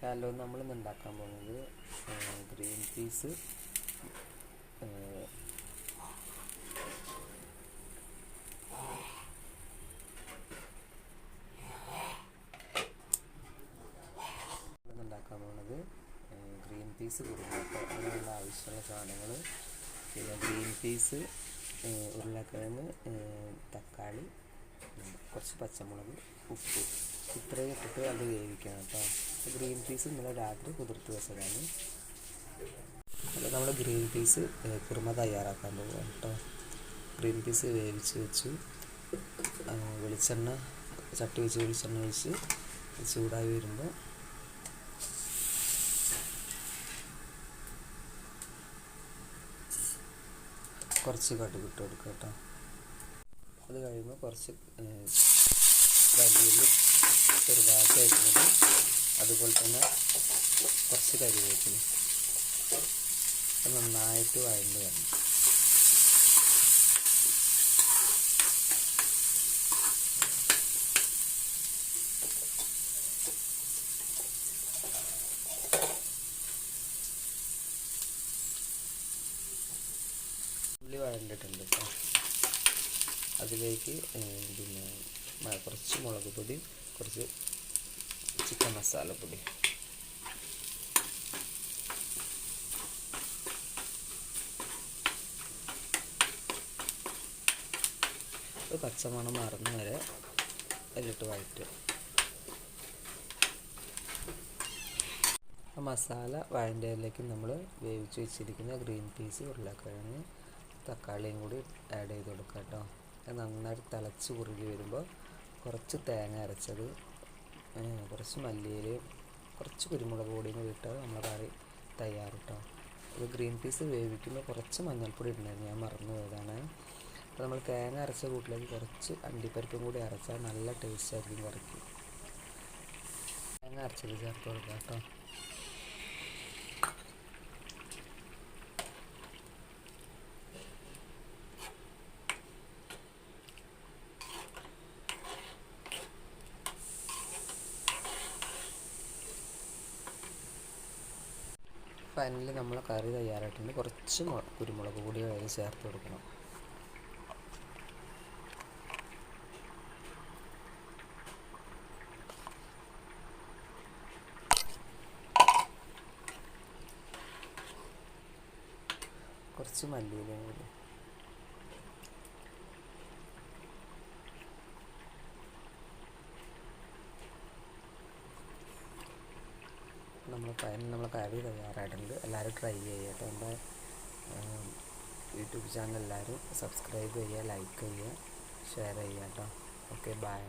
Hello, നമ്മളിന്ന് ഉണ്ടാക്കാൻ പോകുന്നത് ഗ്രീൻ പീസ് കുറുമ. അപ്പോൾ അതിനുള്ള ആവശ്യമുള്ള സാധനങ്ങൾ പിന്നെ ഗ്രീൻ പീസ്, ഉരുളക്കിഴങ്ങ്, തക്കാളി, കുറച്ച് പച്ചമുളക്, ഉപ്പ്, ഇത്രയും ഇട്ടിട്ട് അത് വേവിക്കണം കേട്ടോ. ഗ്രീൻ പീസ് ഇന്നലെ രാത്രി കുതിർത്ത് വെച്ചതാണ്. അപ്പോൾ നമ്മൾ ഗ്രീൻ പീസ് കുറുമ തയ്യാറാക്കാൻ പോകുക കേട്ടോ. ഗ്രീൻ പീസ് വേവിച്ച് വെച്ചു. വെളിച്ചെണ്ണ ചട്ടി വെച്ച് വെളിച്ചെണ്ണ ഒഴിച്ച് ചൂടായി വരുമ്പോൾ കുറച്ച് കടുക് ഇട്ട് കൊടുക്കുക കേട്ടോ. അത് കഴിയുമ്പോൾ കുറച്ച് വലിയുള്ളി ചെറുതാക്കി അരിഞ്ഞത്, അതുപോലെ തന്നെ കുറച്ച് കരിവേപ്പില നന്നായിട്ട് വഴണ്ട് വരണം. ഉള്ളി വഴണ്ടിട്ടുണ്ട് കേട്ടോ. അതിലേക്ക് പിന്നെ കുറച്ച് മുളക് പൊടി, കുറച്ച് ചിക്കൻ മസാലപ്പൊടി, പച്ചമണം മാറുന്ന വരെ അതിലിട്ട് വഴറ്റുക. ആ മസാല വഴണ്ടതിലേക്ക് നമ്മൾ വേവിച്ച് വെച്ചിരിക്കുന്ന ഗ്രീൻ പീസ്, ഉരുളക്കിഴങ്ങ്, തക്കാളിയും കൂടി ആഡ് ചെയ്ത് കൊടുക്കുക കേട്ടോ. അത് നന്നായിട്ട് തിളച്ച് കുറുകി വരുമ്പോൾ കുറച്ച് തേങ്ങ അരച്ചത്, കുറച്ച് മല്ലിയിലയും കുറച്ച് കുരുമുളക് പൊടിയും കൂടി ഇട്ടാൽ നമ്മുടെ കറി തയ്യാറ് കേട്ടോ. ഇത് ഗ്രീൻ പീസ് വേവിക്കുമ്പോൾ കുറച്ച് മഞ്ഞൾപ്പൊടി ഇടണമായിരുന്നു, ഞാൻ മറന്നു പോയതാണ്. അപ്പോൾ നമ്മൾ തേങ്ങ അരച്ച കൂട്ടിലേക്ക് കുറച്ച് അണ്ടിപ്പരിപ്പും കൂടി അരച്ചാൽ നല്ല ടേസ്റ്റ് ആയിരിക്കും കറിക്ക്. തേങ്ങ അരച്ചത് ചേർത്ത് കൊടുക്കുക കേട്ടോ. ഫൈനലി നമ്മൾ കറി തയ്യാറായിട്ടുണ്ട്. കുറച്ച് കുരുമുളക് പൊടി അതിൽ ചേർത്ത് കൊടുക്കണം. കുറച്ച് മല്ലിയിലയും കൂടി. നമ്മൾ കറി തയ്യാറായിട്ടുണ്ട്. എല്ലാവരും ട്രൈ ചെയ്യുക കേട്ടോ. എൻ്റെ യൂട്യൂബ് ചാനൽ എല്ലാവരും സബ്സ്ക്രൈബ് ചെയ്യുക, ലൈക്ക് ചെയ്യുക, ഷെയർ ചെയ്യുക കേട്ടോ. Okay, by.